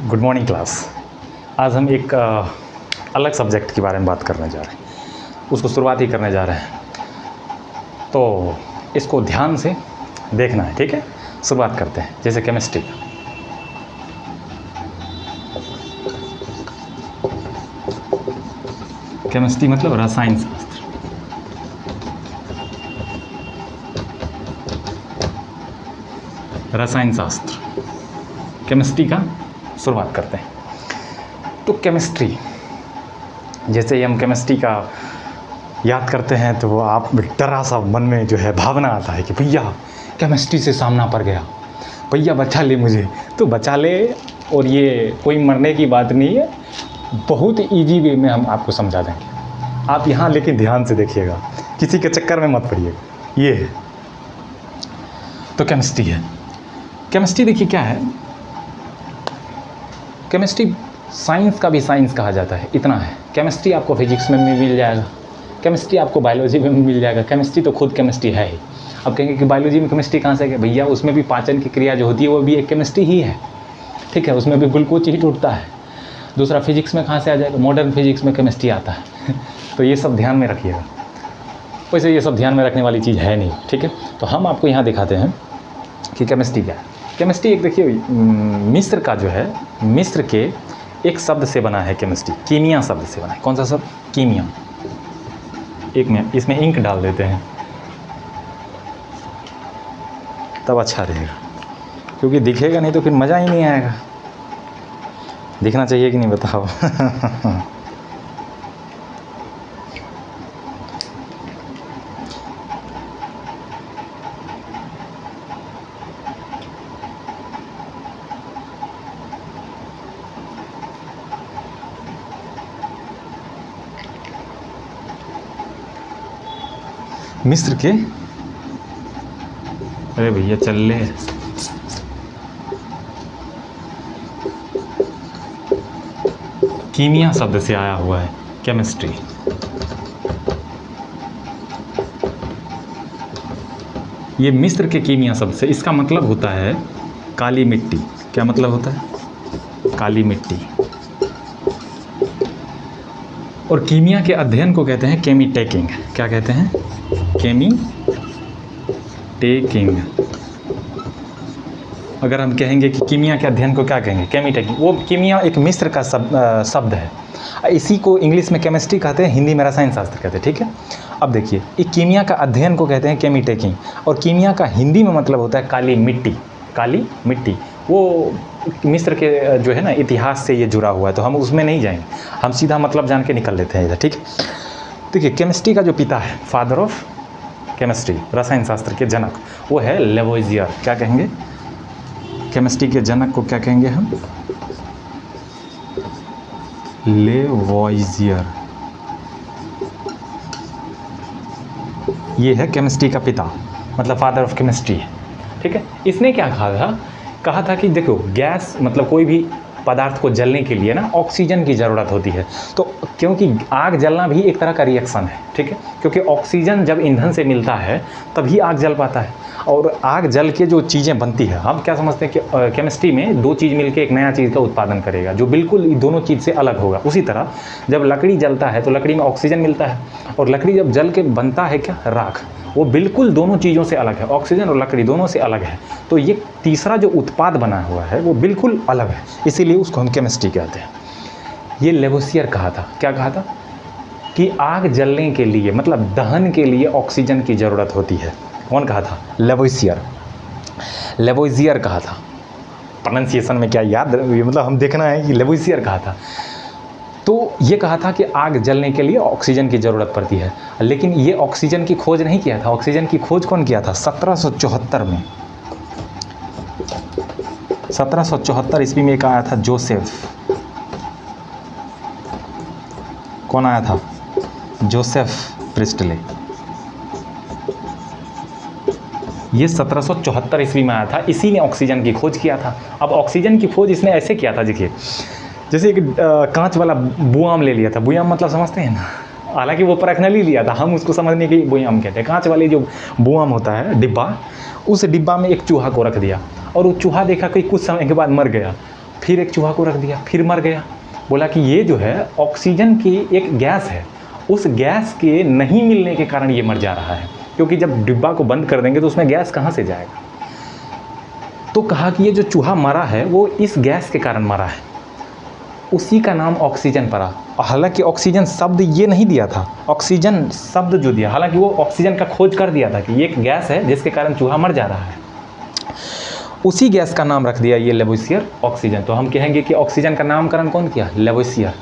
Good morning class. आज हम एक अलग सब्जेक्ट के बारे में बात करने जा रहे हैं, उसको शुरुआत ही करने जा रहे हैं, तो इसको ध्यान से देखना है, ठीक है। शुरुआत करते हैं, जैसे केमिस्ट्री। केमिस्ट्री मतलब रसायन शास्त्र। रसायन शास्त्र, केमिस्ट्री का शुरुआत करते हैं। तो केमिस्ट्री, जैसे ही हम केमिस्ट्री का याद करते हैं तो वो आप डरा सा मन में जो है भावना आता है कि भैया केमिस्ट्री से सामना पड़ गया, भैया बचा ले मुझे। तो बचा ले, और ये कोई मरने की बात नहीं है, बहुत इजी वे में हम आपको समझा देंगे। आप यहाँ लेकिन ध्यान से देखिएगा, किसी के चक्कर में मत पड़िएगा। ये है तो केमिस्ट्री है। केमिस्ट्री देखिए क्या है, केमिस्ट्री साइंस का भी साइंस कहा जाता है, इतना है। केमिस्ट्री आपको फिजिक्स में भी मिल जाएगा, केमिस्ट्री आपको बायोलॉजी में भी मिल जाएगा। केमिस्ट्री तो खुद केमिस्ट्री है ही। अब कहेंगे कि बायोलॉजी में केमिस्ट्री कहाँ से है? भैया उसमें भी पाचन की क्रिया जो होती है वो भी एक केमिस्ट्री ही है, ठीक है। उसमें भी ग्लूकोज ही टूटता है। दूसरा, फिजिक्स में कहाँ से आ जाएगा? मॉडर्न फिजिक्स में केमिस्ट्री आता है। तो ये सब ध्यान में रखिएगा। वैसे ये सब ध्यान में रखने वाली चीज़ है नहीं, ठीक है। तो हम आपको यहाँ दिखाते हैं कि केमिस्ट्री क्या है। केमिस्ट्री एक देखिए मिस्र का जो है, मिस्र के एक शब्द से बना है केमिस्ट्री, कीमिया शब्द से बना है। कौन सा शब्द? कीमिया। एक में इसमें इंक डाल देते हैं तब अच्छा रहेगा, क्योंकि दिखेगा नहीं तो फिर मज़ा ही नहीं आएगा। दिखना चाहिए कि नहीं बताओ? मिस्र के, अरे भैया चल ले, कीमिया शब्द से आया हुआ है केमिस्ट्री। ये मिस्र के कीमिया शब्द से, इसका मतलब होता है काली मिट्टी। क्या मतलब होता है? काली मिट्टी। और कीमिया के अध्ययन को कहते हैं केमी टेकिंग। क्या कहते हैं? केमी टेकिंग। अगर हम कहेंगे कि कीमिया के अध्ययन को क्या कहेंगे? केमी टेकिंग। वो कीमिया एक मिस्र का शब्द है, इसी को इंग्लिश में केमिस्ट्री कहते हैं, हिंदी में रसायन शास्त्र कहते हैं, ठीक है। अब देखिए, ये कीमिया का अध्ययन को कहते हैं केमी टेकिंग, और कीमिया का हिंदी में मतलब होता है काली मिट्टी। काली मिट्टी वो मिस्र के जो है ना इतिहास से ये जुड़ा हुआ है, तो हम उसमें नहीं जाएंगे, हम सीधा मतलब जान के निकल लेते हैं इधर, ठीक है। देखिए, केमिस्ट्री का जो पिता है, फादर ऑफ केमिस्ट्री, रसायन शास्त्र के जनक, वो है लेवोइजियर। क्या कहेंगे? केमिस्ट्री के जनक को क्या कहेंगे हम? लेवोइजियर। ये है केमिस्ट्री का पिता, मतलब फादर ऑफ केमिस्ट्री, ठीक है। इसने क्या कहा था कि देखो, गैस मतलब कोई भी पदार्थ को जलने के लिए ना ऑक्सीजन की ज़रूरत होती है। तो क्योंकि आग जलना भी एक तरह का रिएक्शन है, ठीक है, क्योंकि ऑक्सीजन जब ईंधन से मिलता है तभी आग जल पाता है, और आग जल के जो चीज़ें बनती है, हम क्या समझते हैं कि केमिस्ट्री में दो चीज़ मिलकर एक नया चीज़ का उत्पादन करेगा जो बिल्कुल दोनों चीज़ से अलग होगा। उसी तरह जब लकड़ी जलता है तो लकड़ी में ऑक्सीजन मिलता है, और लकड़ी जब जल के बनता है क्या? राख। वो बिल्कुल दोनों चीज़ों से अलग है, ऑक्सीजन और लकड़ी दोनों से अलग है। तो ये तीसरा जो उत्पाद बना हुआ है वो बिल्कुल अलग है, इसीलिए उसको हम केमिस्ट्री कहते हैं। ये लेवोसियर कहा था। क्या कहा था? कि आग जलने के लिए, मतलब दहन के लिए ऑक्सीजन की ज़रूरत होती है। कौन कहा था? लेवोसियर। लेवोसियर कहा था। प्रोनाउंसिएशन में क्या याद, मतलब हम देखना है कि लेवोसियर कहा था। तो ये कहा था कि आग जलने के लिए ऑक्सीजन की ज़रूरत पड़ती है, लेकिन ये ऑक्सीजन की खोज नहीं किया था। ऑक्सीजन की खोज कौन किया था? 1774 में। 1774 ईस्वी में एक आया था जोसेफ। कौन आया था? Joseph Presley. ये 1774 ईस्वी में आया था, इसी ने ऑक्सीजन की खोज किया था। अब ऑक्सीजन की खोज इसने ऐसे किया था, देखिए, जैसे एक कांच वाला बुआम ले लिया था। बुआम मतलब समझते हैं ना? हालांकि वो पर्सनली लिया था, हम उसको समझने के लिए बुआम कहते हैं। कांच वाली जो बुआम होता है, डिब्बा, उस डिब्बा में एक चूहा को रख दिया, और वो चूहा देखा कि कुछ समय के बाद मर गया। फिर एक चूहा को रख दिया, फिर मर गया। बोला कि ये जो है ऑक्सीजन की एक गैस है, उस गैस के नहीं मिलने के कारण ये मर जा रहा है, क्योंकि जब डिब्बा को बंद कर देंगे तो उसमें गैस कहाँ से जाएगा। तो कहा कि ये जो चूहा मरा है वो इस गैस के कारण मरा है, उसी का नाम ऑक्सीजन पड़ा। हालांकि ऑक्सीजन शब्द ये नहीं दिया था, ऑक्सीजन शब्द जो दिया, हालांकि वो ऑक्सीजन का खोज कर दिया था कि ये एक गैस है जिसके कारण चूहा मर जा रहा है, उसी गैस का नाम रख दिया ये लेवोसियर ऑक्सीजन। तो हम कहेंगे कि ऑक्सीजन का नामकरण कौन किया? लेवोसियर।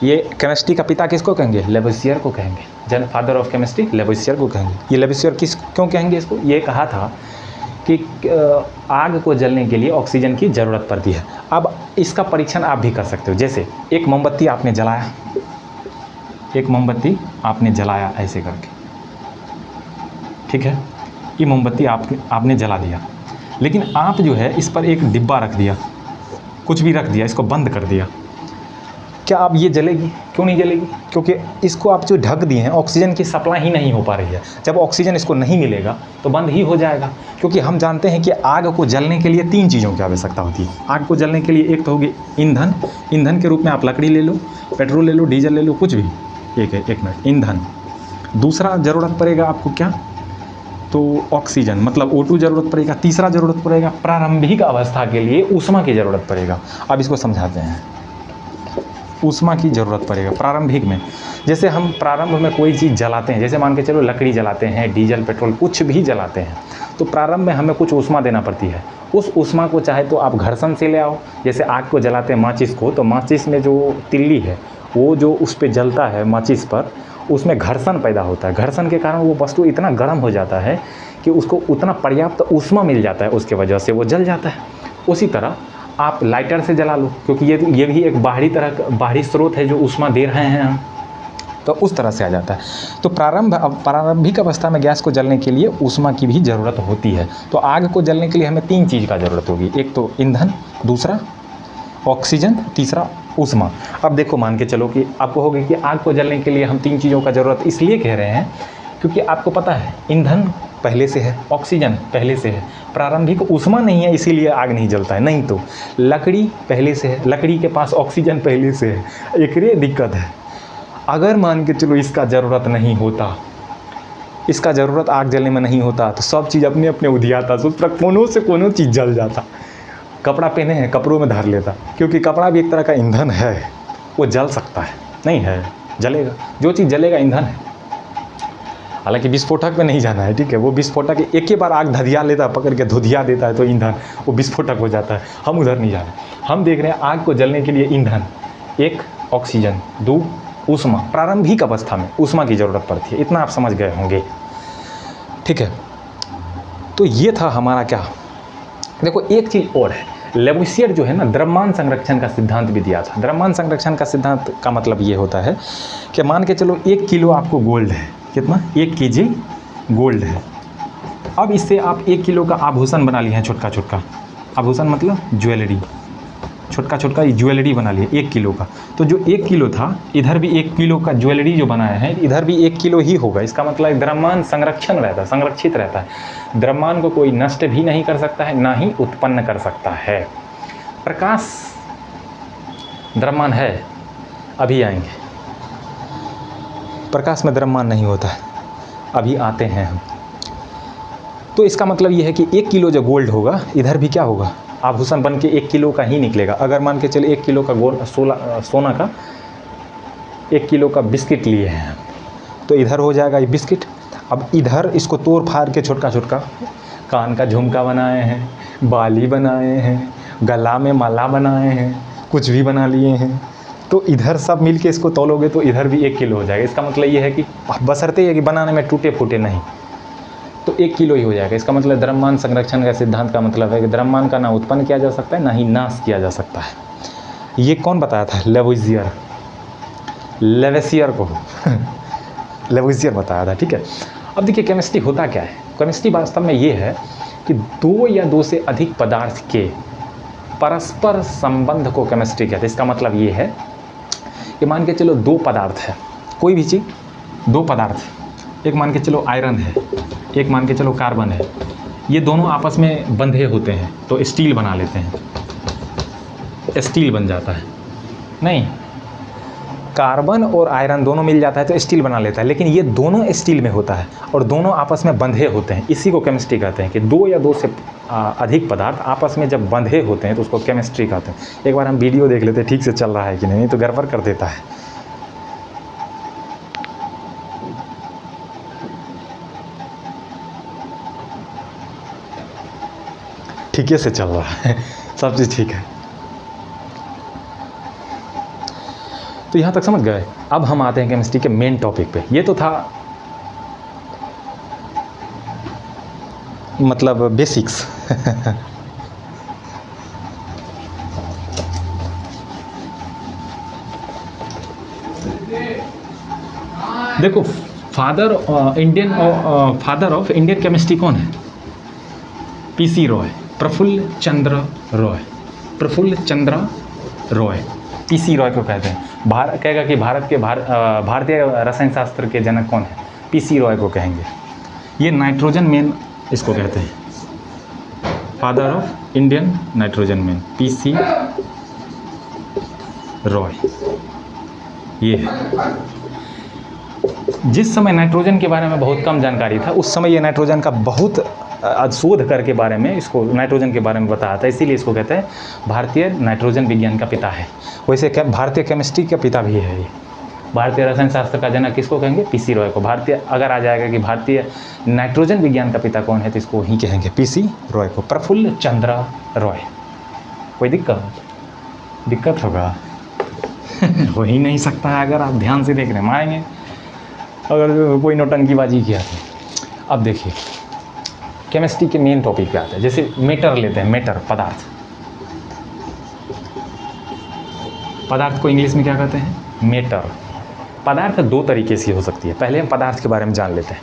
ये केमिस्ट्री का पिता किसको कहेंगे? लेवोसियर को कहेंगे। फादर ऑफ केमिस्ट्री लेवोसियर को कहेंगे। ये लेवोसियर क्यों कहेंगे इसको? ये कहा था कि आग को जलने के लिए ऑक्सीजन की ज़रूरत पड़ती है। अब इसका परीक्षण आप भी कर सकते हो। जैसे एक मोमबत्ती आपने जलाया, एक मोमबत्ती आपने जलाया ऐसे करके, ठीक है, ये मोमबत्ती आपने जला दिया, लेकिन आप जो है इस पर एक डिब्बा रख दिया, कुछ भी रख दिया, इसको बंद कर दिया, क्या अब ये जलेगी? क्यों नहीं जलेगी? क्योंकि इसको आप जो ढक दिए हैं, ऑक्सीजन की सप्लाई ही नहीं हो पा रही है। जब ऑक्सीजन इसको नहीं मिलेगा तो बंद ही हो जाएगा। क्योंकि हम जानते हैं कि आग को जलने के लिए 3 चीज़ों की आवश्यकता होती है। आग को जलने के लिए एक तो होगी ईंधन, ईंधन के रूप में आप लकड़ी ले लो, पेट्रोल ले लो, डीजल ले लो, कुछ भी, एक मिनट, ईंधन। दूसरा ज़रूरत पड़ेगा आपको क्या? तो ऑक्सीजन मतलब O2 ज़रूरत पड़ेगा। तीसरा ज़रूरत पड़ेगा प्रारंभिक अवस्था के लिए ऊष्मा की ज़रूरत पड़ेगा। अब इसको समझाते हैं। ऊष्मा की ज़रूरत पड़ेगा प्रारंभिक में। जैसे हम प्रारंभ में कोई चीज़ जलाते हैं, जैसे मान के चलो लकड़ी जलाते हैं, डीजल पेट्रोल कुछ भी जलाते हैं, तो प्रारंभ में हमें कुछ ऊष्मा देना पड़ती है। उस ऊष्मा को चाहे तो आप घर्षण से ले आओ, जैसे आग को जलाते हैं माचिस को, तो माचिस में जो तिल्ली है वो जो उस पर जलता है माचिस पर, उसमें घर्षण पैदा होता है। घर्षण के कारण वो वस्तु इतना गर्म हो जाता है कि उसको उतना पर्याप्त ऊष्मा मिल जाता है, उसके वजह से वो जल जाता है। उसी तरह आप लाइटर से जला लो, क्योंकि ये भी एक बाहरी स्रोत है जो ऊष्मा दे रहे हैं हम, तो उस तरह से आ जाता है। तो प्रारंभिक अवस्था में गैस को जलने के लिए ऊष्मा की भी ज़रूरत होती है। तो आग को जलने के लिए हमें 3 चीज़ का ज़रूरत होगी, एक तो ईंधन, दूसरा ऑक्सीजन, तीसरा ऊष्मा। अब देखो मान के चलो कि आपको होगी कि आग को जलने के लिए हम 3 चीज़ों का ज़रूरत इसलिए कह रहे हैं क्योंकि आपको पता है ईंधन पहले से है, ऑक्सीजन पहले से है, प्रारंभिक ऊष्मा नहीं है इसीलिए आग नहीं जलता है। नहीं तो लकड़ी पहले से है, लकड़ी के पास ऑक्सीजन पहले से है, एकरे दिक्कत है। अगर मान के चलो इसका ज़रूरत नहीं होता, इसका ज़रूरत आग जलने में नहीं होता, तो सब चीज़ अपने अपने उधियाता, तो कोनो से कोनो चीज़ जल जाता। कपड़ा पहने हैं, कपड़ों में धर लेता, क्योंकि कपड़ा भी एक तरह का ईंधन है, वो जल सकता है, नहीं है जलेगा, जो चीज़ जलेगा ईंधन है। हालांकि विस्फोटक में नहीं जाना है, ठीक है, वो विस्फोटक एक ही बार आग धधिया लेता है, पकड़ के धुधिया देता है तो ईंधन वो विस्फोटक हो जाता है। हम उधर नहीं जा रहे, हम देख रहे हैं आग को जलने के लिए ईंधन, 1 ऑक्सीजन, 2 ऊष्मा। प्रारंभिक अवस्था में ऊष्मा की ज़रूरत पड़ती है, इतना आप समझ गए होंगे, ठीक है। तो ये था हमारा क्या, देखो एक चीज़ और है, लेवोसियर जो है ना द्रव्यमान संरक्षण का सिद्धांत भी दिया था। द्रव्यमान संरक्षण का सिद्धांत का मतलब ये होता है कि मान के चलो 1 किलो आपको गोल्ड है, कितना, 1 kg गोल्ड है। अब इससे आप 1 किलो का आभूषण बना लिए हैं, छोटका छोटका आभूषण मतलब ज्वेलरी, छोटका छोटका ज्वेलरी बना लिए 1 किलो का। तो जो 1 किलो था, इधर भी 1 किलो का ज्वेलरी जो बनाया है, इधर भी 1 किलो ही होगा। इसका मतलब द्रव्यमान संरक्षण रहता है, संरक्षित रहता है। द्रव्यमान को कोई नष्ट भी नहीं कर सकता है, ना ही उत्पन्न कर सकता है। प्रकाश द्रव्यमान है, अभी आएंगे। प्रकाश में द्रव्यमान नहीं होता है, अभी आते हैं हम। तो इसका मतलब ये है कि 1 किलो जो गोल्ड होगा, इधर भी क्या होगा, आभूषण बन के 1 किलो का ही निकलेगा। अगर मान के चले 1 किलो का गोल्ड, सोना का 1 किलो का बिस्किट लिए हैं, तो इधर हो जाएगा ये बिस्किट। अब इधर इसको तोड़ फाड़ के छोटका छोटका कान का झुमका बनाए हैं, बाली बनाए हैं, गला में माला बनाए हैं, कुछ भी बना लिए हैं, तो इधर सब मिल के इसको तोलोगे तो इधर भी 1 किलो हो जाएगा। इसका मतलब ये है कि बशर्ते ये कि बनाने में टूटे फूटे नहीं, तो 1 किलो ही हो जाएगा। इसका मतलब द्रव्यमान संरक्षण का सिद्धांत का मतलब है कि द्रव्यमान का ना उत्पन्न किया जा सकता है, ना ही नाश किया जा सकता है। ये कौन बताया था? लेवोसियर, लेवोसियर को लेवोसियर बताया था, ठीक है। अब देखिए केमिस्ट्री होता क्या है। केमिस्ट्री वास्तव में ये है कि 2 या 2 से अधिक पदार्थ के परस्पर संबंध को केमिस्ट्री कहते हैं। इसका मतलब ये है कि मान के चलो 2 पदार्थ है, कोई भी चीज़, 2 पदार्थ, एक मान के चलो आयरन है, एक मान के चलो कार्बन है, ये दोनों आपस में बंधे होते हैं तो स्टील बना लेते हैं। स्टील बन जाता है। नहीं, कार्बन और आयरन दोनों मिल जाता है तो स्टील बना लेता है, लेकिन ये दोनों स्टील में होता है और दोनों आपस में बंधे होते हैं। इसी को केमिस्ट्री कहते हैं कि दो या दो से अधिक पदार्थ आपस में जब बंधे होते हैं तो उसको केमिस्ट्री कहते हैं। एक बार हम वीडियो देख लेते हैं ठीक से चल रहा है कि नहीं, तो गड़बड़ कर देता है। ठीक से चल रहा है, सब चीज़ ठीक है। तो यहाँ तक समझ गए। अब हम आते हैं केमिस्ट्री के मेन टॉपिक पे। ये तो था मतलब बेसिक्स। देखो, फादर ऑफ इंडियन केमिस्ट्री कौन है? पीसी रॉय, प्रफुल्ल चंद्र रॉय। प्रफुल्ल चंद्र रॉय, पीसी रॉय को कहते हैं। कहेगा कि भारतीय रसायन शास्त्र के जनक कौन है? पीसी रॉय को कहेंगे। ये नाइट्रोजन मैन इसको कहते हैं, father of Indian nitrogen man, PC Roy. ये है। जिस समय नाइट्रोजन के बारे में बहुत कम जानकारी था, उस समय ये नाइट्रोजन का बहुत शोध करके बारे में, इसको नाइट्रोजन के बारे में बताया था, इसीलिए इसको कहते हैं भारतीय नाइट्रोजन विज्ञान का पिता है। वैसे भारतीय केमिस्ट्री का पिता भी है ये। भारतीय रसायन शास्त्र का जनक किसको कहेंगे? पीसी रॉय को। भारतीय अगर आ जाएगा कि भारतीय नाइट्रोजन विज्ञान का पिता कौन है, तो इसको ही कहेंगे पीसी रॉय को, प्रफुल्ल चंद्र रॉय। कोई दिक्कत होगा? हो ही नहीं सकता है अगर आप ध्यान से देख रहे हैं, मारेंगे अगर कोई नौटंकीबाजी किया तो। अब देखिए केमिस्ट्री के मेन टॉपिक पे आते हैं। जैसे मैटर लेते हैं, मैटर पदार्थ। पदार्थ को इंग्लिश में क्या कहते हैं? मैटर। पदार्थ दो तरीके से हो सकती है। पहले हम पदार्थ के बारे में जान लेते हैं।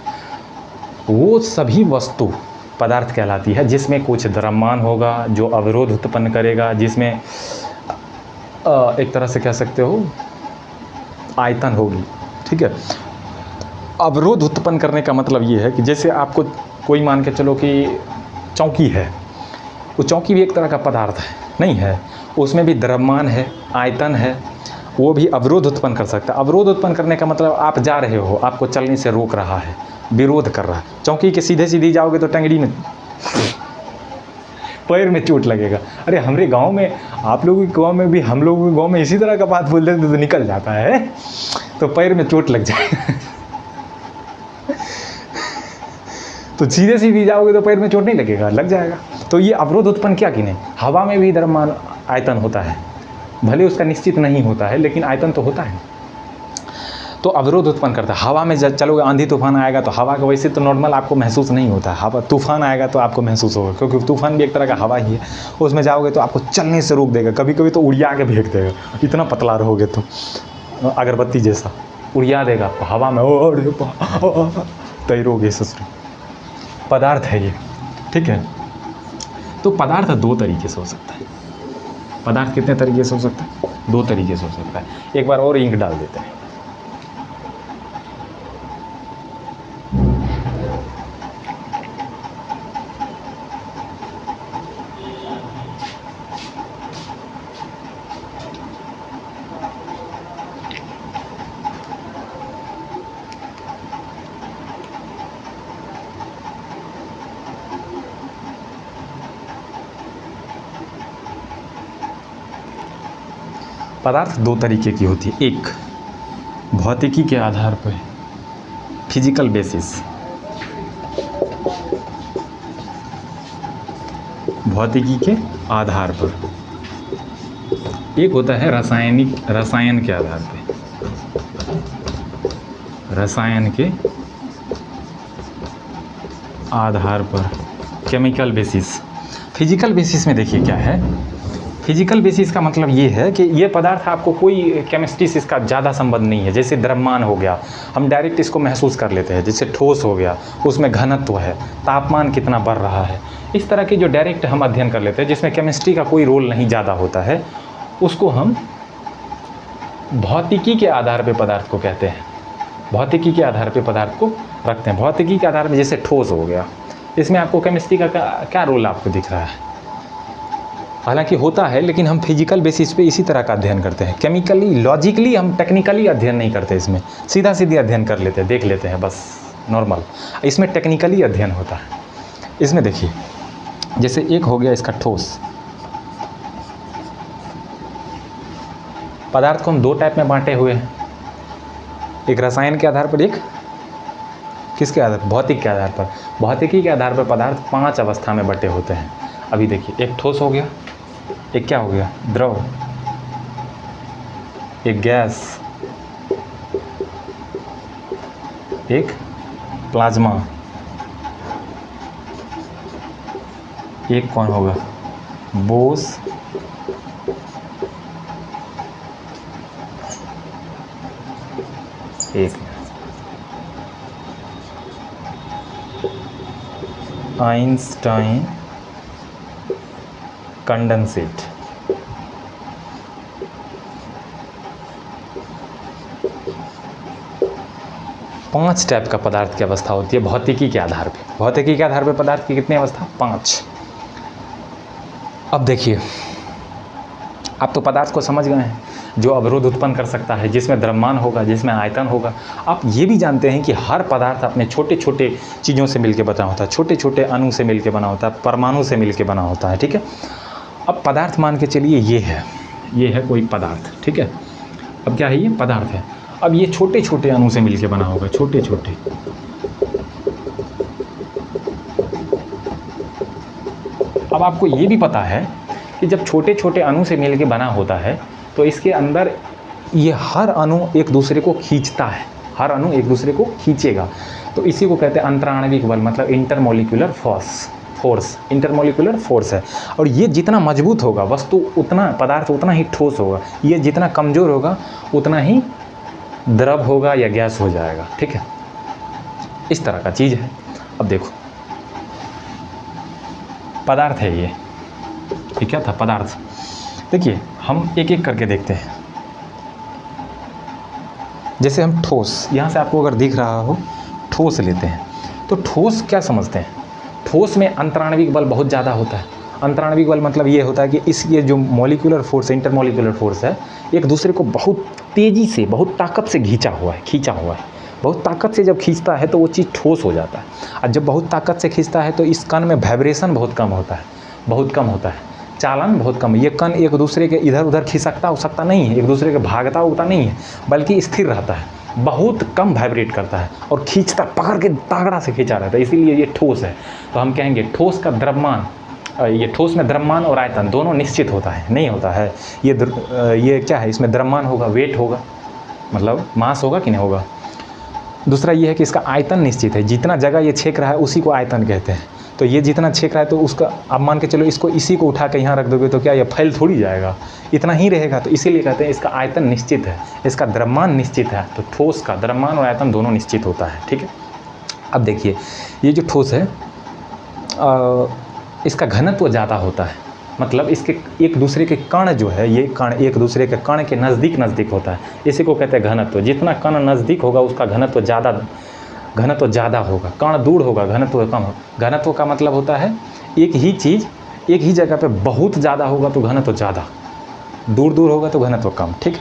वो सभी वस्तु पदार्थ कहलाती है जिसमें कुछ द्रव्यमान होगा, जो अवरोध उत्पन्न करेगा, जिसमें एक तरह से कह सकते हो आयतन होगी। ठीक है, अवरोध उत्पन्न करने का मतलब ये है कि जैसे आपको कोई मान के चलो कि चौकी है, वो चौकी भी एक तरह का पदार्थ है, नहीं है? उसमें भी द्रव्यमान है, आयतन है, वो भी अवरोध उत्पन्न कर सकता है। अवरोध उत्पन्न करने का मतलब आप जा रहे हो, आपको चलने से रोक रहा है, विरोध कर रहा है। चौकी के सीधे जाओगे तो टंगड़ी में, पैर में चोट लगेगा। अरे हमारे गांव में, आप लोगों के गांव में भी, हम लोगों के गांव में इसी तरह का बात बोल देते तो निकल जाता है, तो पैर में चोट लग जाएगा। तो सीधे जाओगे तो पैर में चोट नहीं लगेगा, लग जाएगा। तो ये अवरोध उत्पन्न क्या कि नहीं? हवा में भी द्रव्यमान आयतन होता है, भले उसका निश्चित नहीं होता है, लेकिन आयतन तो होता है। तो अवरोध उत्पन्न करता है। हवा में जब चलोगे, आंधी तूफान आएगा तो हवा का वैसे तो नॉर्मल आपको महसूस नहीं होता है, हवा तूफान आएगा तो आपको महसूस होगा, क्योंकि तूफान भी एक तरह का हवा ही है। उसमें जाओगे तो आपको चलने से रोक देगा, कभी कभी तो उड़िया के फेंक देगा, इतना पतला रहोगे तो अगरबत्ती जैसा उड़िया देगा आपको हवा में, तैरोगे ससुर। पदार्थ है ये, ठीक है। तो पदार्थ दो तरीके से हो सकता है। पदार्थ कितने तरीके से हो सकता है? दो तरीके से हो सकता है। एक बार और इंक डाल देते हैं। पदार्थ दो तरीके की होती है। एक भौतिकी के आधार पर, फिजिकल बेसिस, भौतिकी के आधार पर। एक होता है रसायन के आधार पे, रसायन के आधार पर, केमिकल बेसिस। फिजिकल बेसिस में देखिए क्या है। फिजिकल बेसिस का मतलब ये है कि ये पदार्थ आपको कोई केमिस्ट्री से इसका ज़्यादा संबंध नहीं है। जैसे द्रव्यमान हो गया, हम डायरेक्ट इसको महसूस कर लेते हैं। जैसे ठोस हो गया, उसमें घनत्व है, तापमान कितना बढ़ रहा है, इस तरह की जो डायरेक्ट हम अध्ययन कर लेते हैं, जिसमें केमिस्ट्री का कोई रोल नहीं ज़्यादा होता है, उसको हम भौतिकी के आधार पर पदार्थ को कहते हैं। भौतिकी के आधार पर पदार्थ को रखते हैं। भौतिकी के आधार पर जैसे ठोस हो गया, इसमें आपको केमिस्ट्री का क्या रोल आपको दिख रहा है? हालांकि होता है, लेकिन हम फिजिकल बेसिस पे इसी तरह का अध्ययन करते हैं। केमिकली लॉजिकली हम टेक्निकली अध्ययन नहीं करते, इसमें सीधा सीधे अध्ययन कर लेते हैं, देख लेते हैं बस नॉर्मल। इसमें टेक्निकली अध्ययन होता है। इसमें देखिए, जैसे एक हो गया इसका ठोस पदार्थ को हम दो टाइप में बांटे हुए हैं, एक रसायन के आधार पर, एक किसके आधार पर, भौतिक के आधार पर। भौतिकी के आधार पर पदार्थ 5 अवस्था में बटे होते हैं। अभी देखिए, एक ठोस हो गया, एक क्या हो गया, द्रव, एक गैस, एक प्लाज्मा, एक कौन होगा, बोस, एक आइंस्टाइन कंडेंसेट। पांच टाइप का पदार्थ की अवस्था होती है भौतिकी के आधार पे। भौतिकी के आधार पे पदार्थ की कितनी अवस्था, 5। अब देखिए, आप तो पदार्थ को समझ गए हैं, जो अवरोध उत्पन्न कर सकता है, जिसमें द्रव्यमान होगा, जिसमें आयतन होगा। आप ये भी जानते हैं कि हर पदार्थ अपने छोटे छोटे चीज़ों से मिलकर बना होता है, छोटे छोटे अणु से मिलकर बना होता है, परमाणु से मिलकर बना होता है, ठीक है। अब पदार्थ मान के चलिए ये है कोई पदार्थ, ठीक है। अब क्या है, ये पदार्थ है। अब ये छोटे छोटे अणु से मिलकर बना होगा, छोटे छोटे। अब आपको ये भी पता है कि जब छोटे छोटे अणु से मिलकर बना होता है तो इसके अंदर ये हर अणु एक दूसरे को खींचता है, हर अणु एक दूसरे को खींचेगा। तो इसी को कहते हैं अंतराणविक बल, मतलब इंटरमोलिकुलर फोर्स, इंटरमोलिकुलर फोर्स है। और ये जितना मजबूत होगा वस्तु, उतना पदार्थ उतना ही ठोस होगा। ये जितना कमज़ोर होगा उतना ही द्रव होगा या गैस हो जाएगा, ठीक है। इस तरह का चीज़ है। अब देखो, पदार्थ है ये क्या था, पदार्थ। देखिए, हम एक एक करके देखते हैं। जैसे हम ठोस, यहाँ से आपको अगर दिख रहा हो, ठोस लेते हैं तो ठोस क्या समझते हैं, ठोस में अंतराणविक बल बहुत ज़्यादा होता है। अंतराणविक बल मतलब ये होता है कि ये जो मॉलिक्यूलर फोर्स है, इंटरमॉलिक्यूलर फोर्स है, एक दूसरे को बहुत तेज़ी से, बहुत ताकत से खींचा हुआ है। बहुत ताकत से जब खींचता है तो वो चीज़ ठोस हो जाता है। और जब बहुत ताकत से खींचता है तो इस कण में वाइब्रेशन बहुत कम होता है, चालन बहुत कम। ये कण एक दूसरे के इधर उधर खिसकता उसकता नहीं है, एक दूसरे के भागता उगता नहीं है, बल्कि स्थिर रहता है, बहुत कम वाइब्रेट करता है और खींचता, पकड़ के तागड़ा से खींचा रहता है, इसीलिए ये ठोस है। तो हम कहेंगे ठोस का द्रव्यमान, ये ठोस में द्रव्यमान और आयतन दोनों निश्चित होता है, नहीं होता है। ये क्या है, इसमें द्रव्यमान होगा, वेट होगा, मतलब मास होगा कि नहीं होगा। दूसरा ये है कि इसका आयतन निश्चित है, जितना जगह ये छेक रहा है उसी को आयतन कहते हैं। तो ये जितना छेक रहा है तो उसका, आप मान के चलो इसको, इसी को उठा के यहाँ रख दोगे तो क्या ये फैल थोड़ी जाएगा, इतना ही रहेगा। तो इसीलिए कहते हैं इसका आयतन निश्चित है, इसका द्रव्यमान निश्चित है। तो ठोस का द्रव्यमान और आयतन दोनों निश्चित होता है, ठीक है। अब देखिए, ये जो ठोस है इसका घनत्व ज़्यादा होता है, मतलब इसके एक दूसरे के कण जो है, ये कण एक दूसरे के कण के नज़दीक होता है, इसी को कहते हैं घनत्व। जितना कण नज़दीक होगा उसका घनत्व ज़्यादा होगा, कण दूर होगा घनत्व कम होगा। घनत्व का मतलब होता है एक ही चीज़ एक ही जगह पे बहुत ज़्यादा होगा तो घनत्व ज़्यादा, दूर होगा तो घनत्व कम, ठीक।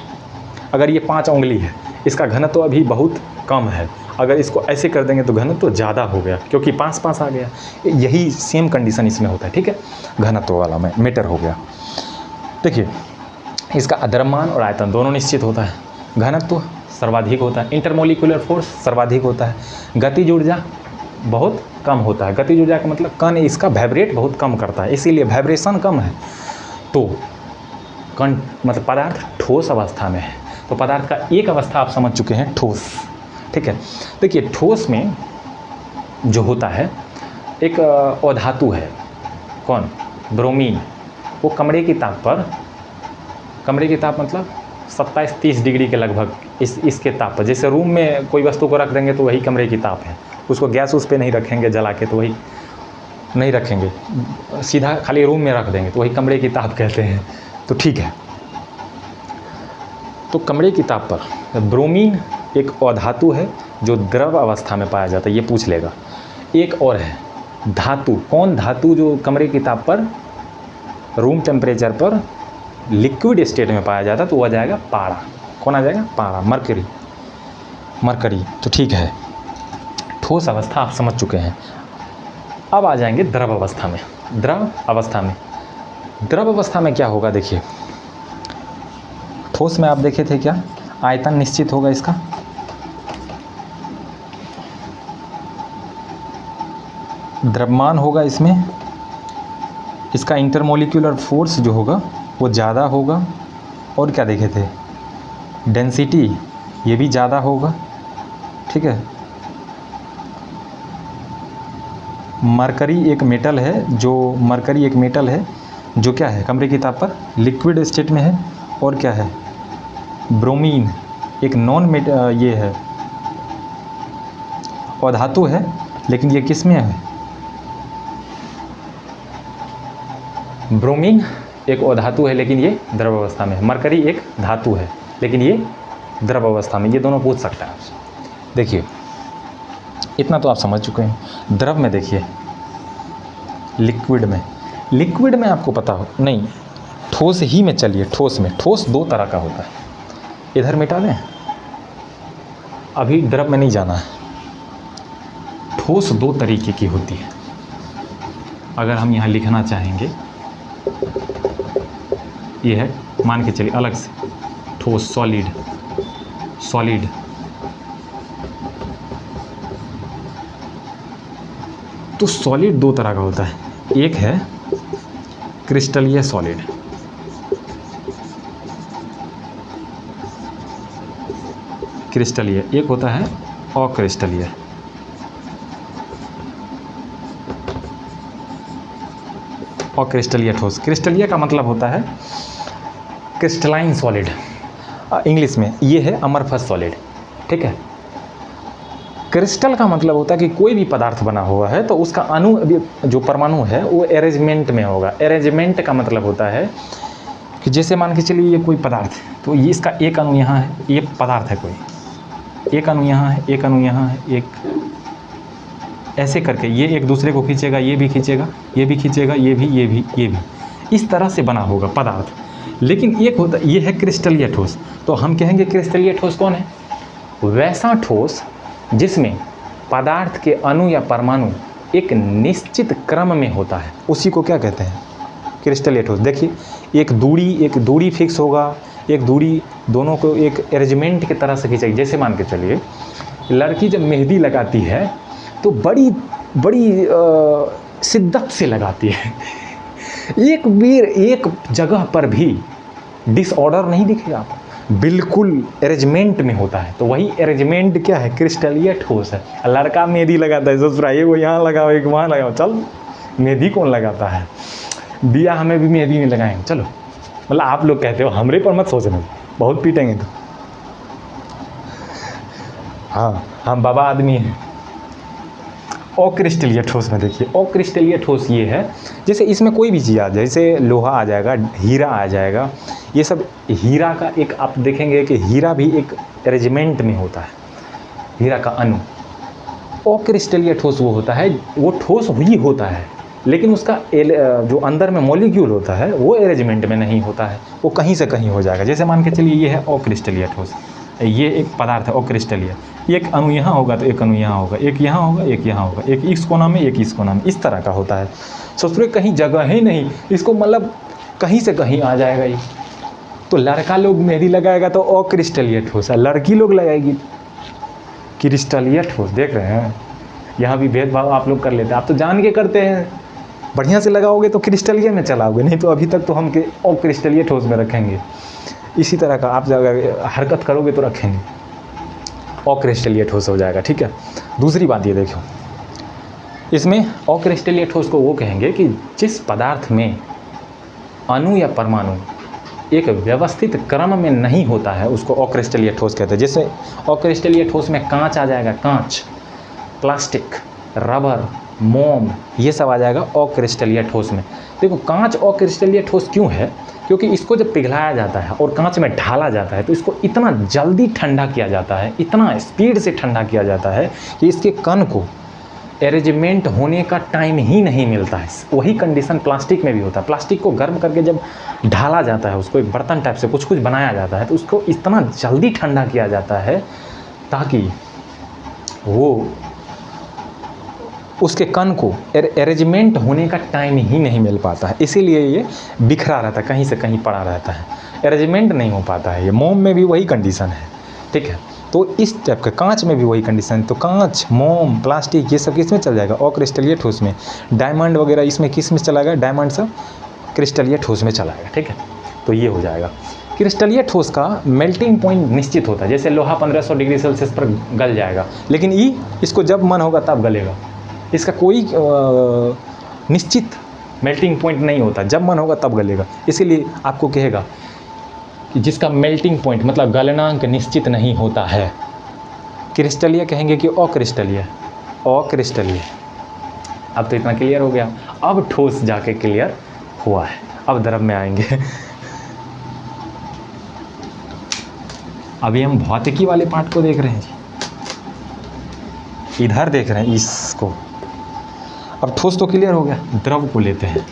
अगर ये 5 उंगली है, इसका घनत्व अभी बहुत कम है, अगर इसको ऐसे कर देंगे तो घनत्व ज़्यादा हो गया, क्योंकि पास आ गया। यही सेम कंडीशन इसमें होता है, ठीक है। घनत्व वाला में मीटर हो गया। देखिए, इसका द्रव्यमान और आयतन दोनों निश्चित होता है। घनत्व सर्वाधिक होता है, इंटरमोलिकुलर फोर्स सर्वाधिक होता है, गतिज ऊर्जा बहुत कम होता है। गतिज ऊर्जा का मतलब कण इसका वाइब्रेट बहुत कम करता है, इसीलिए वाइब्रेशन कम है। तो कण मतलब पदार्थ ठोस अवस्था में है। तो पदार्थ का एक अवस्था आप समझ चुके हैं, ठोस, ठीक है। देखिए, ठोस में जो होता है एक अधातु है, कौन, ब्रोमीन। वो कमरे की ताप मतलब 27-30 डिग्री के लगभग इसके ताप पर, जैसे रूम में कोई वस्तु को रख देंगे तो वही कमरे की ताप है, उसको गैस उस पर नहीं रखेंगे जला के, तो वही नहीं रखेंगे, सीधा खाली रूम में रख देंगे तो वही कमरे की ताप कहते हैं। तो ठीक है, तो कमरे की ताप पर ब्रोमीन एक अधातु है जो द्रव अवस्था में पाया जाता है, ये पूछ लेगा। एक और है धातु, कौन धातु जो कमरे की ताप पर रूम टेम्परेचर पर लिक्विड स्टेट में पाया जाता है तो वो आ जाएगा पारा। कौन आ जाएगा? पारा, मरकरी। मरकरी तो ठीक है, ठोस अवस्था आप समझ चुके हैं। अब आ जाएंगे द्रव अवस्था में। द्रव अवस्था में, द्रव अवस्था में क्या होगा देखिए, ठोस में आप देखे थे क्या, आयतन निश्चित होगा इसका, द्रव्यमान होगा इसमें, इसका इंटरमोलिक्यूलर फोर्स जो होगा वो ज़्यादा होगा, और क्या देखे थे, डेंसिटी ये भी ज़्यादा होगा, ठीक है। मरकरी एक मेटल है, जो मरकरी एक मेटल है जो क्या है, कमरे की ताप पर लिक्विड स्टेट में है, और क्या है, ब्रोमीन एक नॉन ये है अधातु है, लेकिन ये किस में है, ब्रोमीन एक अधातु है लेकिन ये द्रव अवस्था में है। मरकरी एक धातु है लेकिन ये द्रव अवस्था में। ये दोनों पूछ सकता है आपसे। देखिए इतना तो आप समझ चुके हैं। द्रव में देखिए, लिक्विड में, लिक्विड में आपको पता हो नहीं, ठोस ही में चलिए, ठोस में, ठोस दो तरह का होता है, इधर मिटा दें, अभी द्रव में नहीं जाना है। ठोस दो तरीके की होती है, अगर हम यहाँ लिखना चाहेंगे, ये है, मान के चलिए अलग से, ठोस सॉलिड, सॉलिड, तो सॉलिड दो तरह का होता है, एक है क्रिस्टलीय सॉलिड, क्रिस्टलीय, एक होता है अक्रिस्टलीय। अक्रिस्टलीय ठोस, क्रिस्टलीय का मतलब होता है क्रिस्टलाइन सॉलिड, इंग्लिश में ये है अमरफस सॉलिड, ठीक है। क्रिस्टल का मतलब होता है कि कोई भी पदार्थ बना हुआ है तो उसका अणु, जो परमाणु है वो अरेंजमेंट में होगा। अरेंजमेंट का मतलब होता है कि जैसे मान के चलिए ये कोई पदार्थ है, तो ये इसका एक अणु यहाँ है, ये पदार्थ है कोई, एक अणु यहाँ है, एक अणु यहाँ है, एक, ऐसे करके ये एक दूसरे को खींचेगा, ये भी खींचेगा, ये भी खींचेगा, ये भी, ये भी, ये भी, इस तरह से बना होगा पदार्थ। लेकिन एक होता, ये है क्रिस्टलीय ठोस। तो हम कहेंगे क्रिस्टलीय ठोस कौन है? वैसा ठोस जिसमें पदार्थ के अणु या परमाणु एक निश्चित क्रम में होता है, उसी को क्या कहते हैं? क्रिस्टलीय ठोस। देखिए एक दूरी फिक्स होगा, एक दूरी दोनों को एक अरेंजमेंट की तरह से खींचेगी। जैसे मान के चलिए लड़की जब मेहंदी लगाती है तो बड़ी बड़ी शिद्दत से लगाती है, एक जगह पर भी डिसऑर्डर नहीं दिखेगा आपको, बिल्कुल अरेंजमेंट में होता है। तो वही अरेंजमेंट क्या है? क्रिस्टलीय ठोस है। लड़का मेहंदी लगाता है, ससुरा ये वो यहाँ लगाओ, एक वहाँ लगाओ, चल मेहंदी कौन लगाता है, दिया हमें भी मेहंदी में लगाएंगे, चलो। मतलब आप लोग कहते हो, हमरे पर मत सोचना, बहुत पीटेंगे तो। हाँ हम बाबा आदमी हैं। अक्रिस्टलीय ठोस में देखिए, अक्रिस्टलीय ठोस ये है जैसे इसमें कोई भी चीज़ आ जाए, जैसे लोहा आ जाएगा, हीरा आ जाएगा, ये सब हीरा का एक, आप देखेंगे कि हीरा भी एक अरेंजमेंट में होता है, हीरा का अणु। अक्रिस्टलीय ठोस वो होता है, वो ठोस ही होता है लेकिन उसका जो अंदर में मॉलिक्यूल होता है वो अरेंजमेंट में नहीं होता है, वो कहीं से कहीं हो जाएगा। जैसे मान के चलिए ये है अक्रिस्टलीय ठोस, ये एक पदार्थ है अक्रिस्टलीय, एक अणु यहाँ होगा तो एक अणु यहाँ होगा, एक यहाँ होगा, एक यहाँ होगा, एक इस कोना में, एक इस कोना में, इस तरह का होता है। सोच कहीं जगह ही नहीं, इसको मतलब कहीं से कहीं आ जाएगा ये। तो लड़का लोग मेहंदी लगाएगा तो अक्रिस्टलीय ठोस है, लड़की लोग लगाएगी क्रिस्टलीय ठोस। देख रहे हैं, यहाँ भी भेदभाव आप लोग कर लेते हैं, आप तो जान के करते हैं। बढ़िया से लगाओगे तो क्रिस्टलीय में चलाओगे, नहीं तो अभी तक तो हम अक्रिस्टलीय ठोस में रखेंगे। इसी तरह का आप अगर हरकत करोगे तो रखेंगे, अक्रिस्टलीय ठोस हो जाएगा, ठीक है। दूसरी बात ये देखो, इसमें अक्रिस्टलीय ठोस को वो कहेंगे कि जिस पदार्थ में अणु या परमाणु एक व्यवस्थित क्रम में नहीं होता है उसको अक्रिस्टलीय ठोस कहते हैं। जैसे अक्रिस्टलीय ठोस में कांच आ जाएगा, कांच, प्लास्टिक, रबर, मोम, ये सब आ जाएगा अक्रिस्टलीय ठोस में। देखो कांच अक्रिस्टलीय ठोस क्यों है? क्योंकि इसको जब पिघलाया जाता है और कांच में ढाला जाता है तो इसको इतना जल्दी ठंडा किया जाता है, इतना स्पीड से ठंडा किया जाता है कि इसके कण को अरेंजमेंट होने का टाइम ही नहीं मिलता है। वही कंडीशन प्लास्टिक में भी होता है। प्लास्टिक को गर्म करके जब ढाला जाता है, उसको एक बर्तन टाइप से कुछ बनाया जाता है, तो उसको इतना जल्दी ठंडा किया जाता है ताकि वो उसके कण को अरेंजमेंट होने का टाइम ही नहीं मिल पाता है, इसीलिए ये बिखरा रहता है, कहीं से कहीं पड़ा रहता है, अरेंजमेंट नहीं हो पाता है। ये मोम में भी वही कंडीशन है, ठीक है। तो इस टाइप का कांच में भी वही कंडीशन है। तो कांच, मोम, प्लास्टिक ये सब किस में चल जाएगा? अक्रिस्टलीय ठोस में। डायमंड वगैरह इसमें किस में चला गया? डायमंड सब क्रिस्टलीय ठोस में चला गया, ठीक है। तो ये हो जाएगा। क्रिस्टलीय ठोस का मेल्टिंग पॉइंट निश्चित होता है। जैसे लोहा 1500 डिग्री सेल्सियस पर गल जाएगा, लेकिन इसको जब मन होगा तब गलेगा। इसका कोई निश्चित मेल्टिंग पॉइंट नहीं होता, जब मन होगा तब गलेगा। इसीलिए आपको कहेगा कि जिसका मेल्टिंग पॉइंट मतलब गलनांक निश्चित नहीं होता है, क्रिस्टलीय कहेंगे कि अक्रिस्टलीय? अक्रिस्टलीय। अब तो इतना क्लियर हो गया। अब ठोस जाके क्लियर हुआ है। अब द्रव में आएंगे। अभी हम भौतिकी वाले पार्ट को देख रहे हैं जी, इधर देख रहे हैं इसको। अब ठोस तो क्लियर हो गया, द्रव को लेते हैं।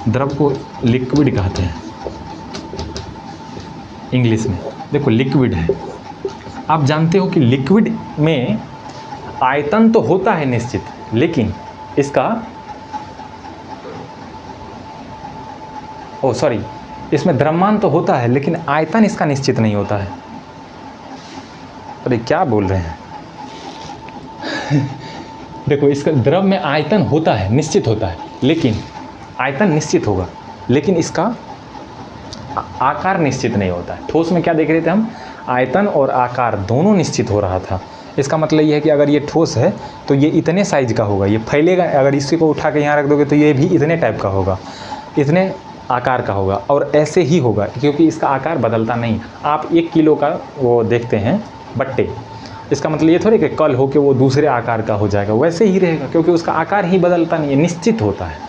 द्रव को लिक्विड कहते हैं इंग्लिश में। देखो लिक्विड है, आप जानते हो कि लिक्विड में आयतन तो होता है निश्चित, लेकिन इसका इसमें द्रव्यमान तो होता है, लेकिन आयतन इसका निश्चित नहीं होता है। अरे क्या बोल रहे हैं? देखो, इसका द्रव में आयतन होता है, निश्चित होता है, लेकिन आयतन निश्चित होगा, लेकिन इसका आकार निश्चित नहीं होता है। ठोस में क्या देख रहे थे हम? आयतन और आकार दोनों निश्चित हो रहा था। इसका मतलब ये है कि अगर ये ठोस है तो ये इतने साइज का होगा, ये फैलेगा। अगर इसी को उठा के यहाँ रख दोगे तो ये भी इतने टाइप का होगा, इतने आकार का होगा, और ऐसे ही होगा, क्योंकि इसका आकार बदलता नहीं। आप 1 किलो का वो देखते हैं बट्टे, इसका मतलब ये थोड़ी कि कल हो के वो दूसरे आकार का हो जाएगा, वैसे ही रहेगा, क्योंकि उसका आकार ही बदलता नहीं है, निश्चित होता है।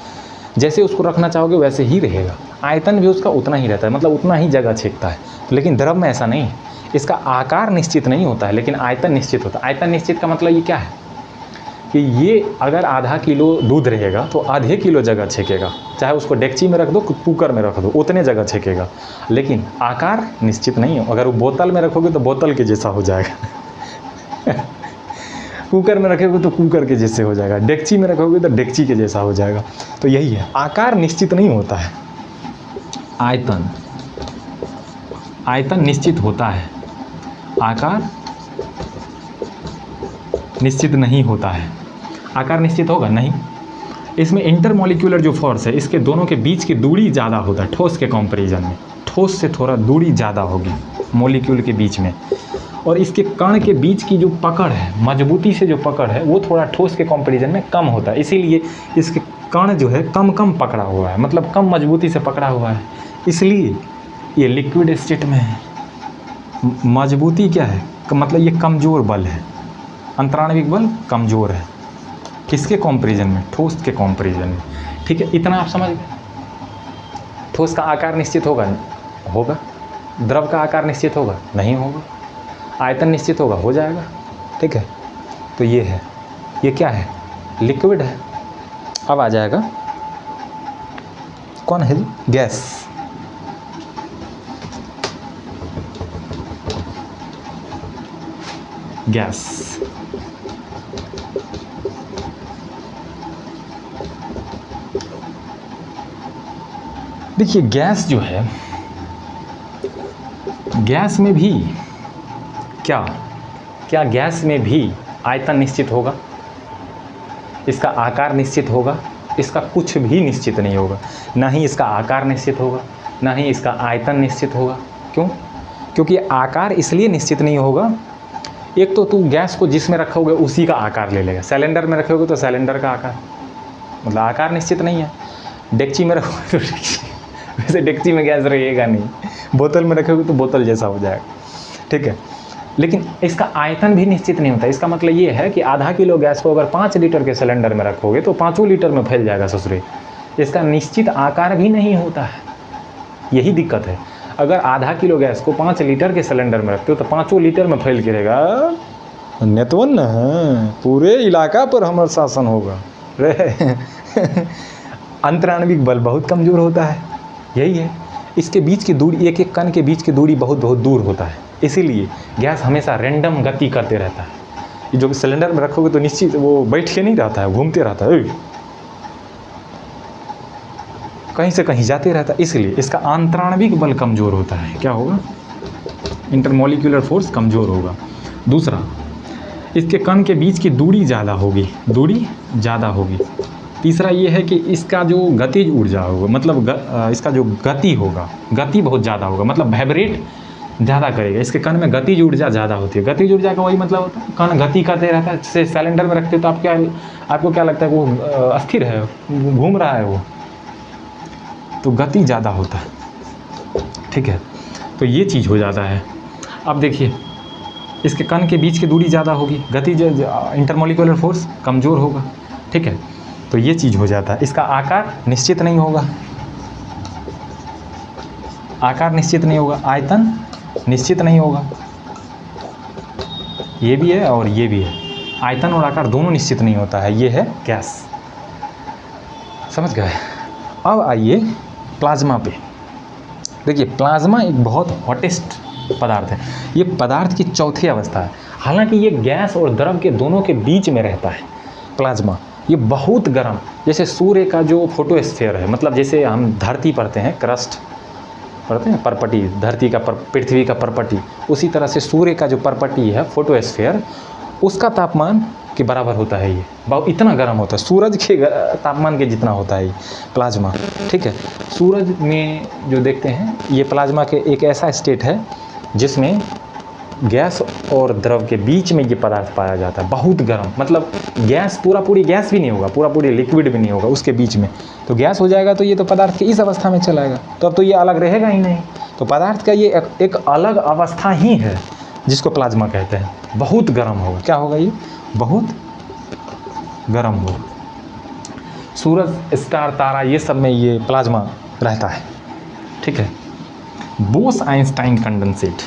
जैसे उसको रखना चाहोगे वैसे ही रहेगा। आयतन भी उसका उतना ही रहता है, मतलब उतना ही जगह छेकता है। लेकिन द्रव में ऐसा नहीं, इसका आकार निश्चित नहीं होता है, लेकिन आयतन निश्चित होता है। आयतन निश्चित का मतलब ये क्या है कि ये अगर आधा किलो दूध रहेगा तो आधे किलो जगह छेकेगा, चाहे उसको डेगची में रख दो, कुकर में रख दो, उतने जगह छेकेगा। लेकिन आकार निश्चित नहीं हो। अगर वो बोतल में रखोगे तो बोतल के जैसा हो जाएगा। कुकर में रखोगे तो कुकर के जैसे हो जाएगा, डेगची में रखोगे तो डेगची के जैसा हो जाएगा। तो यही है, आकार निश्चित नहीं होता है, आयतन निश्चित होता है, आकार निश्चित नहीं होता है। आकार निश्चित होगा नहीं। इसमें इंटरमॉलिक्यूलर जो फोर्स है, इसके दोनों के बीच की दूरी ज़्यादा होता है ठोस के कंपैरिजन में। ठोस से थोड़ा दूरी ज़्यादा होगी मॉलिक्यूल के बीच में, और इसके कण के बीच की जो पकड़ है, मजबूती से जो पकड़ है, वो थोड़ा ठोस के कंपैरिजन में कम होता है। इसीलिए इसके कण जो है कम पकड़ा हुआ है, मतलब कम मजबूती से पकड़ा हुआ है, इसलिए ये लिक्विड स्टेट में है। मजबूती क्या है? मतलब ये कमज़ोर बल है, अंतराणविक बल कमज़ोर है। किसके कंपैरिजन में? ठोस के कंपैरिजन में। ठीक है, इतना आप समझ गए। ठोस का आकार निश्चित होगा, द्रव का आकार निश्चित होगा, नहीं होगा। आयतन निश्चित होगा, हो जाएगा। ठीक है, तो ये है, ये क्या है? लिक्विड है। अब आ जाएगा कौन है? गैस। गैस देखिए, गैस जो है, गैस में भी क्या गैस में भी आयतन निश्चित होगा? इसका आकार निश्चित होगा? इसका कुछ भी निश्चित नहीं होगा। ना ही इसका आकार निश्चित होगा, ना ही इसका आयतन निश्चित होगा। क्यों? क्योंकि आकार इसलिए निश्चित नहीं होगा, एक तो तुम गैस को जिसमें रखोगे उसी का आकार ले लेगा। सिलेंडर में रखोगे तो सिलेंडर का आकार, मतलब आकार निश्चित नहीं है। डेगची में रखोगे तो वैसे डेगची में गैस रहेगा नहीं, बोतल में रखोगे तो बोतल जैसा हो जाएगा। ठीक है, लेकिन इसका आयतन भी निश्चित नहीं होता। इसका मतलब ये है कि आधा किलो गैस को अगर 5 लीटर के सिलेंडर में रखोगे तो 5 लीटर में फैल जाएगा ससुरे। इसका निश्चित आकार भी नहीं होता है, यही दिक्कत है। अगर आधा किलो गैस को 5 लीटर के सिलेंडर में रखते हो तो 5 लीटर में फैल के रहेगा, नेतवन है, पूरे इलाका पर हमारा शासन होगा रे। अंतराणविक बल बहुत कमज़ोर होता है, यही है। इसके बीच की दूरी, एक एक कण के बीच की दूरी बहुत बहुत दूर होता है, इसीलिए गैस हमेशा रैंडम गति करते रहता है। ये जो सिलेंडर में रखोगे तो निश्चित वो बैठ के नहीं रहता है, घूमते रहता है, कहीं से कहीं जाते रहता है, इसलिए इसका आंतराणविक बल कमज़ोर होता है। क्या होगा? इंटरमोलिकुलर फोर्स कमज़ोर होगा। दूसरा, इसके कण के बीच की दूरी ज़्यादा होगी, दूरी ज़्यादा होगी। तीसरा ये है कि इसका जो गतिज ऊर्जा होगा, मतलब इसका जो गति होगा, गति बहुत ज़्यादा होगा, मतलब वाइब्रेट ज़्यादा करेगा। इसके कण में गतिज ऊर्जा ज़्यादा होती है। गतिज ऊर्जा का वही मतलब होता है, कण गति करते रहता है। जैसे सिलेंडर में रखते हो तो आपको क्या लगता है? वो अस्थिर है, घूम रहा है वो, तो गति ज़्यादा होता है, ठीक है। तो ये चीज़ हो जाता है। अब देखिए, इसके कण के बीच की दूरी ज़्यादा होगी, गति इंटरमोलिकुलर फोर्स कमज़ोर होगा, ठीक है। तो ये चीज़ हो जाता है। इसका आकार निश्चित नहीं होगा, आकार निश्चित नहीं होगा, आयतन निश्चित नहीं होगा, ये भी है और ये भी है। आयतन और आकार दोनों निश्चित नहीं होता है। ये है गैस, समझ गए। अब आइए प्लाज्मा पे। देखिए, प्लाज्मा एक बहुत हॉटेस्ट पदार्थ है। ये पदार्थ की चौथी अवस्था है। हालांकि ये गैस और द्रव के दोनों के बीच में रहता है। प्लाज्मा ये बहुत गर्म, जैसे सूर्य का जो फोटोस्फीयर है, मतलब जैसे हम धरती पढ़ते हैं, क्रस्ट पढ़ते हैं, परपटी, धरती का पृथ्वी का परपटी, उसी तरह से सूर्य का जो परपटी है, फोटोस्फीयर, उसका तापमान के बराबर होता है। ये बहुत इतना गर्म होता है, सूरज के तापमान के जितना होता है ये प्लाज्मा, ठीक है। सूरज में जो देखते हैं, ये प्लाज्मा के एक ऐसा स्टेट है जिसमें गैस और द्रव के बीच में ये पदार्थ पाया जाता है। बहुत गर्म, मतलब गैस पूरी गैस भी नहीं होगा, पूरी लिक्विड भी नहीं होगा, उसके बीच में तो गैस हो जाएगा, तो ये तो पदार्थ की इस अवस्था में चलाएगा, तो अब तो ये अलग रहेगा ही नहीं। तो पदार्थ का ये एक अलग अवस्था ही है जिसको प्लाज्मा कहते हैं। बहुत गर्म होगा। क्या होगा? ये बहुत गर्म होगा। सूरज, स्टार, तारा, ये सब में ये प्लाज्मा रहता है, ठीक है। Bose Einstein condensate.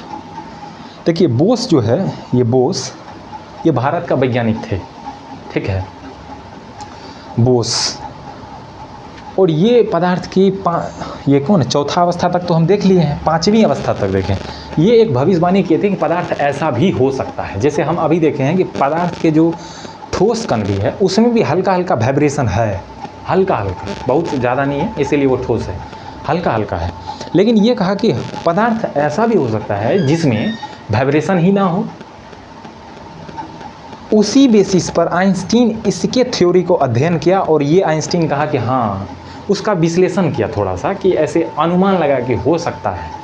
देखिए, बोस जो है, ये बोस, ये भारत का वैज्ञानिक थे, ठीक है, बोस। और ये पदार्थ की ये कौन है? चौथा अवस्था तक तो हम देख लिए हैं, पांचवी अवस्था तक देखें। ये एक भविष्यवाणी की थी कि पदार्थ ऐसा भी हो सकता है, जैसे हम अभी देखे हैं कि पदार्थ के जो ठोस कण भी है, उसमें भी हल्का हल्का वाइब्रेशन है, हल्का हल्का, बहुत ज़्यादा नहीं है, इसीलिए वो ठोस है, हल्का हल्का है। लेकिन ये कहा कि पदार्थ ऐसा भी हो सकता है जिसमें वाइब्रेशन ही ना हो। उसी बेसिस पर आइंस्टीन इसके थ्योरी को अध्ययन किया, और ये आइंस्टीन कहा कि हाँ, उसका विश्लेषण किया थोड़ा सा, कि ऐसे अनुमान लगा कि हो सकता है।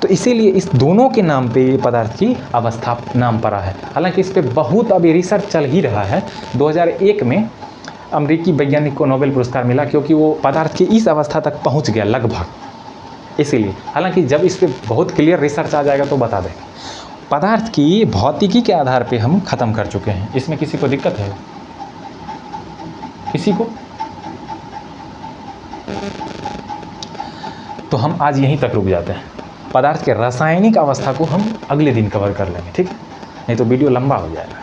तो इसीलिए इस दोनों के नाम पे ये पदार्थ की अवस्था नाम पड़ा है। हालांकि इस पे बहुत अभी रिसर्च चल ही रहा है। 2001 में अमेरिकी वैज्ञानिक को नोबेल पुरस्कार मिला, क्योंकि वो पदार्थ की इस अवस्था तक पहुंच गया लगभग, इसीलिए। हालांकि जब इस पे बहुत क्लियर रिसर्च आ जाएगा तो बता देंगे। पदार्थ की भौतिकी के आधार पे हम ख़त्म कर चुके हैं। इसमें किसी को दिक्कत है? किसी को? तो हम आज यहीं तक रुक जाते हैं। पदार्थ के रासायनिक अवस्था को हम अगले दिन कवर कर लेंगे, ठीक है? नहीं तो वीडियो लंबा हो जाएगा।